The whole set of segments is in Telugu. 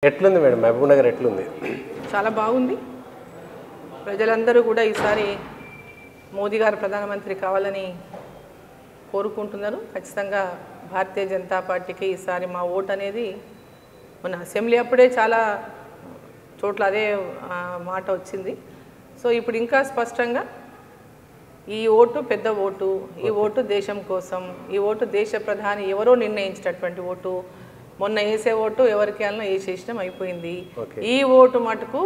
ఎట్లుంది మేడం మహబూబ్ నగర్ ఎట్లుంది? చాలా బాగుంది. ప్రజలందరూ కూడా ఈసారి మోదీ గారు ప్రధానమంత్రి కావాలని కోరుకుంటున్నారు. ఖచ్చితంగా భారతీయ జనతా పార్టీకి ఈసారి మా ఓటు అనేది మన అసెంబ్లీ అప్పుడే చాలా చోట్ల అదే మాట వచ్చింది. సో ఇప్పుడు ఇంకా స్పష్టంగా ఈ ఓటు పెద్ద ఓటు, ఈ ఓటు దేశం కోసం, ఈ ఓటు దేశ ప్రధాని ఎవరో నిర్ణయించినటువంటి ఓటు. మొన్న వేసే ఓటు ఎవరికి వెళ్ళినా వేసేయడం అయిపోయింది. ఈ ఓటు మటుకు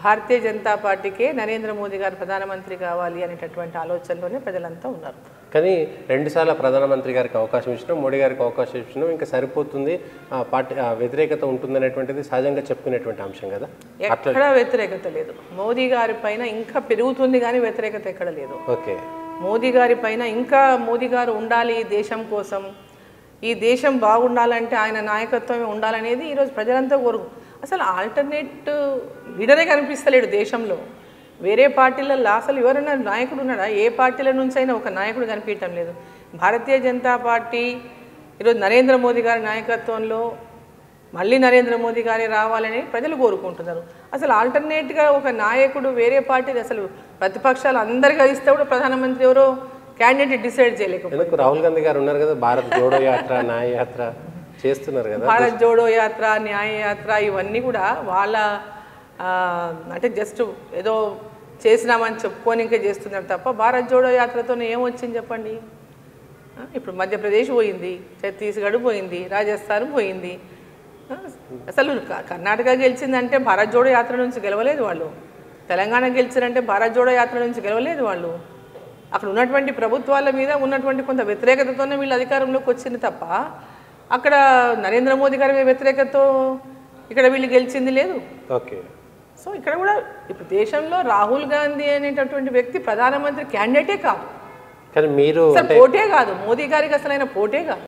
భారతీయ జనతా పార్టీకే నరేంద్ర మోదీ గారు ప్రధానమంత్రి కావాలి అనేటటువంటి ఆలోచనలోనే ప్రజలంతా ఉన్నారు. కానీ రెండుసార్లు ప్రధానమంత్రి గారికి అవకాశం ఇచ్చినాం, మోడీ గారికి అవకాశం ఇచ్చినాం, ఇంకా సరిపోతుంది, ఆ పార్టీ వ్యతిరేకత ఉంటుందనేటువంటిది సహజంగా చెప్పుకునేటువంటి అంశం కదా. ఎక్కడ వ్యతిరేకత లేదు. మోదీ గారి పైన ఇంకా పెరుగుతుంది కానీ వ్యతిరేకత ఎక్కడ లేదు. ఓకే, మోదీ గారి పైన ఇంకా మోదీ గారు ఉండాలి, ఈ దేశం కోసం, ఈ దేశం బాగుండాలంటే ఆయన నాయకత్వమే ఉండాలనేది ఈరోజు ప్రజలంతా కోరుకు. అసలు ఆల్టర్నేట్ లీడరే కనిపిస్తలేడు దేశంలో. వేరే పార్టీలలో అసలు ఎవరైనా నాయకుడు ఉన్నాడా? ఏ పార్టీల నుంచి అయినా ఒక నాయకుడు కనిపించడం లేదు. భారతీయ జనతా పార్టీ ఈరోజు నరేంద్ర మోదీ గారి నాయకత్వంలో మళ్ళీ నరేంద్ర మోదీ గారే రావాలని ప్రజలు కోరుకుంటున్నారు. అసలు ఆల్టర్నేట్గా ఒక నాయకుడు వేరే పార్టీ, అసలు ప్రతిపక్షాలు అందరు కలిస్తే కూడా ప్రధానమంత్రి ఎవరో క్యాండిడేట్ డిసైడ్ చేయలేకపోతే. రాహుల్ గాంధీ గారు ఉన్నారు కదా, భారత్ జోడో యాత్ర, న్యాయ యాత్ర చేస్తున్నారు కదా. భారత్ జోడో యాత్ర, న్యాయ యాత్ర ఇవన్నీ కూడా వాళ్ళ అంటే జస్ట్ ఏదో చేసినామని చెప్పుకొని ఇంకా చేస్తున్నారు తప్ప భారత్ జోడో యాత్రతో ఏమొచ్చింది చెప్పండి? ఇప్పుడు మధ్యప్రదేశ్ పోయింది, ఛత్తీస్గఢ్ పోయింది, రాజస్థాన్ పోయింది. అసలు కర్ణాటక గెలిచిందంటే భారత్ జోడో యాత్ర నుంచి గెలవలేదు వాళ్ళు. తెలంగాణ గెలిచారంటే భారత్ జోడో యాత్ర నుంచి గెలవలేదు వాళ్ళు. అక్కడ ఉన్నటువంటి ప్రభుత్వాల మీద ఉన్నటువంటి కొంత వ్యతిరేకతతోనే వీళ్ళు అధికారంలోకి వచ్చింది తప్ప అక్కడ నరేంద్ర మోదీ గారి వ్యతిరేకతతో ఇక్కడ వీళ్ళు గెలిచింది లేదు. ఓకే, సో ఇక్కడ కూడా ఇప్పుడు దేశంలో రాహుల్ గాంధీ అనేటటువంటి వ్యక్తి ప్రధానమంత్రి క్యాండిడేటే కాదు, కానీ మీరు పోటే కాదు, మోదీ గారికి అసలైన పోటే కాదు.